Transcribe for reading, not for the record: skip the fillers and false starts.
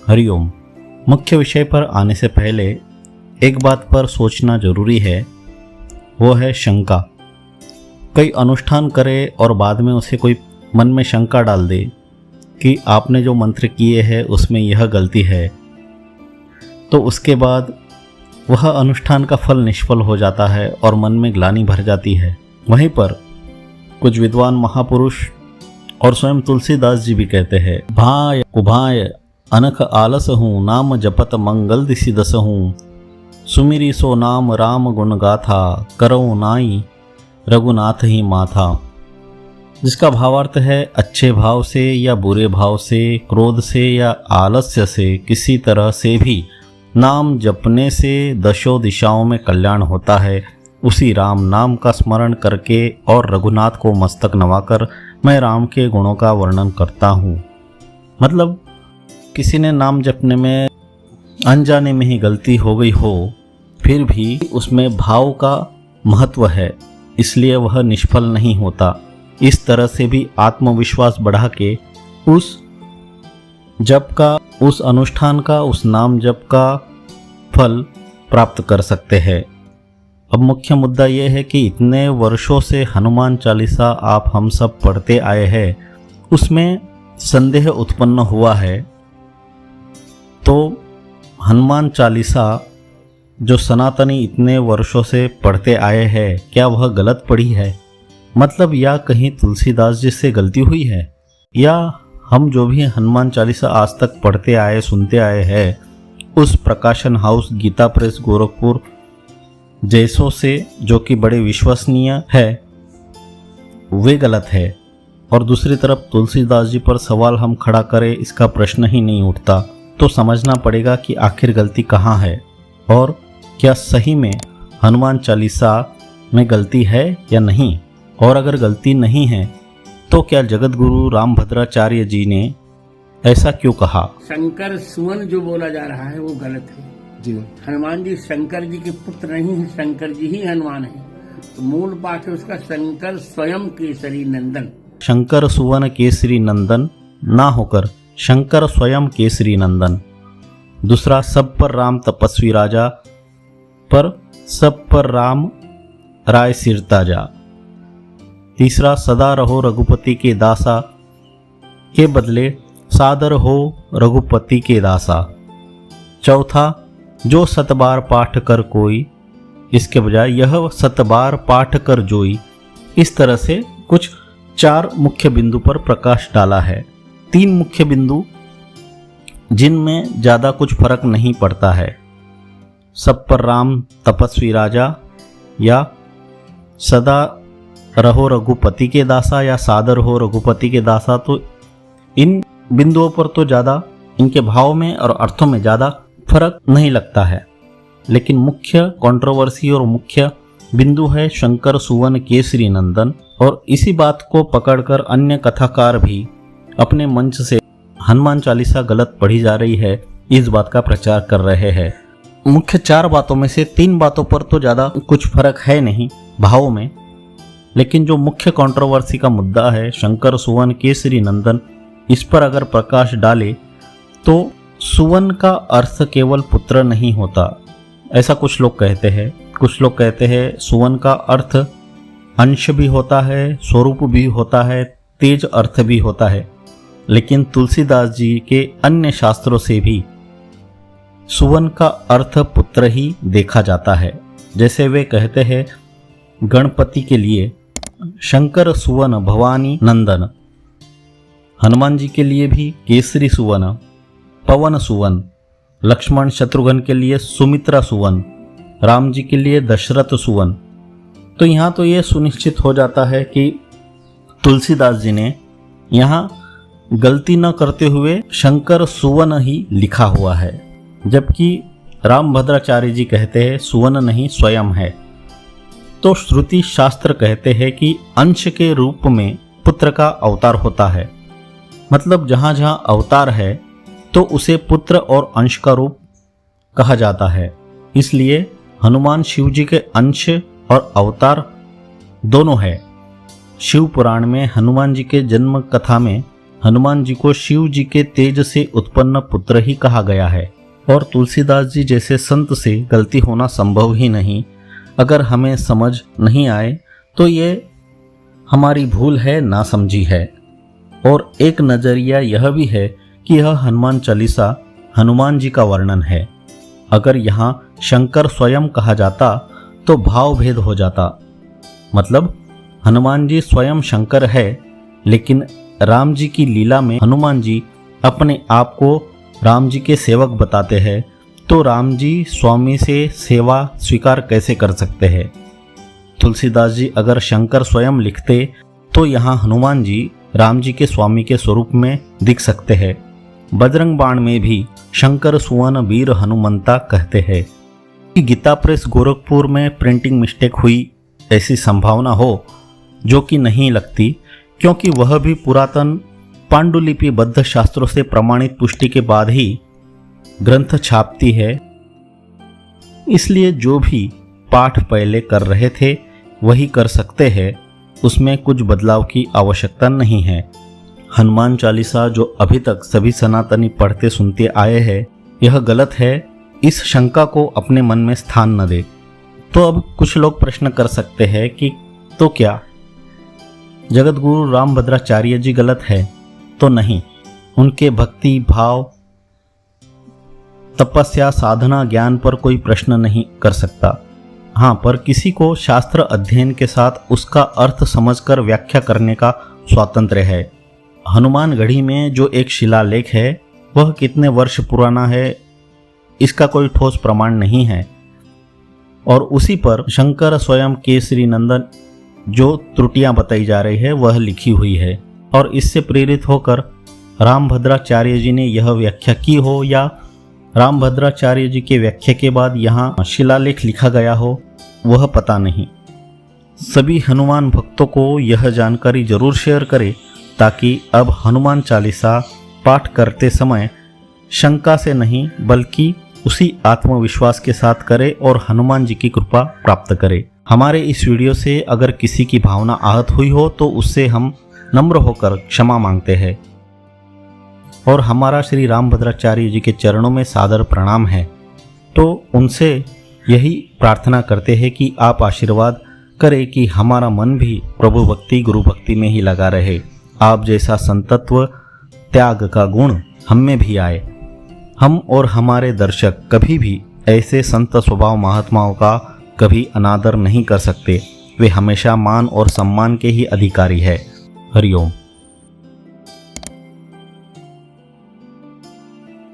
हरिओम। मुख्य विषय पर आने से पहले एक बात पर सोचना जरूरी है, वो है शंका। कई अनुष्ठान करे और बाद में उसे कोई मन में शंका डाल दे कि आपने जो मंत्र किए हैं उसमें यह गलती है, तो उसके बाद वह अनुष्ठान का फल निष्फल हो जाता है और मन में ग्लानि भर जाती है। वहीं पर कुछ विद्वान महापुरुष और स्वयं तुलसीदास जी भी कहते हैं, भाय कुभाय अनख आलस हूँ, नाम जपत मंगल दिसि दस हूँ, सुमिरी सो नाम राम गुण गाथा, करो नाई रघुनाथ ही माथा। जिसका भावार्थ है, अच्छे भाव से या बुरे भाव से, क्रोध से या आलस्य से, किसी तरह से भी नाम जपने से दशों दिशाओं में कल्याण होता है। उसी राम नाम का स्मरण करके और रघुनाथ को मस्तक नवाकर मैं राम के गुणों का वर्णन करता हूँ। मतलब किसी ने नाम जपने में अनजाने में ही गलती हो गई हो, फिर भी उसमें भाव का महत्व है, इसलिए वह निष्फल नहीं होता। इस तरह से भी आत्मविश्वास बढ़ा के उस जप का, उस अनुष्ठान का, उस नाम जप का फल प्राप्त कर सकते हैं। अब मुख्य मुद्दा यह है कि इतने वर्षों से हनुमान चालीसा आप हम सब पढ़ते आए हैं, उसमें संदेह उत्पन्न हुआ है। तो हनुमान चालीसा जो सनातनी इतने वर्षों से पढ़ते आए हैं, क्या वह गलत पढ़ी है? मतलब या कहीं तुलसीदास जी से गलती हुई है, या हम जो भी हनुमान चालीसा आज तक पढ़ते आए, सुनते आए हैं, उस प्रकाशन हाउस गीता प्रेस गोरखपुर जैसों से, जो कि बड़े विश्वसनीय है, वे गलत है। और दूसरी तरफ तुलसीदास जी पर सवाल हम खड़ा करें, इसका प्रश्न ही नहीं उठता। तो समझना पड़ेगा कि आखिर गलती कहाँ है और क्या सही में हनुमान चालीसा में गलती है या नहीं। और अगर गलती नहीं है तो क्या जगत गुरु रामभद्राचार्य जी ने ऐसा क्यों कहा? शंकर सुवन जो बोला जा रहा है वो गलत है जी। हनुमान जी शंकर जी के पुत्र नहीं है, शंकर जी ही हनुमान है। तो मूल पाठ है उसका शंकर स्वयं केसरी नंदन। शंकर सुवन केसरी नंदन ना होकर शंकर स्वयं केसरी नंदन। दूसरा, सब पर राम तपस्वी राजा, पर सब पर राम राय सिर ताजा। तीसरा, सदा रहो रघुपति के दासा, के बदले सादर हो रघुपति के दासा। चौथा, जो सतबार पाठ कर कोई, इसके बजाय यह सतबार पाठ कर जोई। इस तरह से कुछ 4 मुख्य बिंदु पर प्रकाश डाला है। 3 मुख्य बिंदु जिनमें ज़्यादा कुछ फर्क नहीं पड़ता है, सब पर राम तपस्वी राजा या सदा रहो रघुपति के दासा या सादर हो रघुपति के दासा। तो इन बिंदुओं पर तो ज़्यादा, इनके भाव में और अर्थों में ज़्यादा फर्क नहीं लगता है। लेकिन मुख्य कंट्रोवर्सी और मुख्य बिंदु है शंकर सुवन केसरी नंदन। और इसी बात को पकड़कर अन्य कथाकार भी अपने मंच से हनुमान चालीसा गलत पढ़ी जा रही है, इस बात का प्रचार कर रहे हैं। मुख्य 4 बातों में से 3 बातों पर तो ज़्यादा कुछ फर्क है नहीं भावों में, लेकिन जो मुख्य कंट्रोवर्सी का मुद्दा है शंकर सुवन केसरी नंदन, इस पर अगर प्रकाश डाले तो सुवन का अर्थ केवल पुत्र नहीं होता, ऐसा कुछ लोग कहते हैं। कुछ लोग कहते हैं सुवन का अर्थ अंश भी होता है, स्वरूप भी होता है, तेज अर्थ भी होता है। लेकिन तुलसीदास जी के अन्य शास्त्रों से भी सुवन का अर्थ पुत्र ही देखा जाता है। जैसे वे कहते हैं, गणपति के लिए शंकर सुवन भवानी नंदन, हनुमान जी के लिए भी केसरी सुवन, पवन सुवन, लक्ष्मण शत्रुघ्न के लिए सुमित्रा सुवन, राम जी के लिए दशरथ सुवन। तो यहाँ तो ये सुनिश्चित हो जाता है कि तुलसीदास जी ने यहाँ गलती न करते हुए शंकर सुवन ही लिखा हुआ है, जबकि रामभद्राचार्य जी कहते हैं सुवन नहीं स्वयं है। तो श्रुति शास्त्र कहते हैं कि अंश के रूप में पुत्र का अवतार होता है। मतलब जहाँ जहाँ अवतार है तो उसे पुत्र और अंश का रूप कहा जाता है। इसलिए हनुमान शिव जी के अंश और अवतार दोनों है। शिव पुराण में हनुमान जी के जन्म कथा में हनुमान जी को शिव जी के तेज से उत्पन्न पुत्र ही कहा गया है और तुलसीदास जी जैसे संत से गलती होना संभव ही नहीं। अगर हमें समझ नहीं आए तो ये हमारी भूल है, नासमझी है। और एक नज़रिया यह भी है कि यह हनुमान चालीसा हनुमान जी का वर्णन है। अगर यहाँ शंकर स्वयं कहा जाता तो भाव भेद हो जाता, मतलब हनुमान जी स्वयं शंकर है, लेकिन राम जी की लीला में हनुमान जी अपने आप को राम जी के सेवक बताते हैं, तो राम जी स्वामी से सेवा स्वीकार कैसे कर सकते हैं। तुलसीदास जी अगर शंकर स्वयं लिखते तो यहाँ हनुमान जी राम जी के स्वामी के स्वरूप में दिख सकते हैं। बजरंग बाण में भी शंकर सुवन वीर हनुमंता कहते हैं। कि गीता प्रेस गोरखपुर में प्रिंटिंग मिस्टेक हुई ऐसी संभावना हो, जो कि नहीं लगती, क्योंकि वह भी पुरातन पांडुलिपिबद्ध शास्त्रों से प्रमाणित पुष्टि के बाद ही ग्रंथ छापती है। इसलिए जो भी पाठ पहले कर रहे थे वही कर सकते हैं, उसमें कुछ बदलाव की आवश्यकता नहीं है। हनुमान चालीसा जो अभी तक सभी सनातनी पढ़ते सुनते आए हैं, यह गलत है, इस शंका को अपने मन में स्थान न दे। तो अब कुछ लोग प्रश्न कर सकते हैं कि तो क्या जगत गुरु रामभद्राचार्य जी गलत है? तो नहीं, उनके भक्ति भाव तपस्या साधना ज्ञान पर कोई प्रश्न नहीं कर सकता। हाँ, पर किसी को शास्त्र अध्ययन के साथ उसका अर्थ समझकर व्याख्या करने का स्वातंत्र्य है। हनुमानगढ़ी में जो एक शिलालेख है वह कितने वर्ष पुराना है इसका कोई ठोस प्रमाण नहीं है, और उसी पर शंकर स्वयं केसरी नंदन जो त्रुटियां बताई जा रही है वह लिखी हुई है। और इससे प्रेरित होकर रामभद्राचार्य जी ने यह व्याख्या की हो या रामभद्राचार्य जी के व्याख्या के बाद यहाँ शिलालेख लिखा गया हो, वह पता नहीं। सभी हनुमान भक्तों को यह जानकारी जरूर शेयर करें ताकि अब हनुमान चालीसा पाठ करते समय शंका से नहीं बल्कि उसी आत्मविश्वास के साथ करें और हनुमान जी की कृपा प्राप्त करें। हमारे इस वीडियो से अगर किसी की भावना आहत हुई हो तो उससे हम नम्र होकर क्षमा मांगते हैं और हमारा श्री रामभद्राचार्य जी के चरणों में सादर प्रणाम है। तो उनसे यही प्रार्थना करते हैं कि आप आशीर्वाद करें कि हमारा मन भी प्रभु भक्ति गुरु भक्ति में ही लगा रहे। आप जैसा संतत्व त्याग का गुण हम में भी आए। हम और हमारे दर्शक कभी भी ऐसे संत स्वभाव महात्माओं का कभी अनादर नहीं कर सकते। वे हमेशा मान और सम्मान के ही अधिकारी है। हरिओम।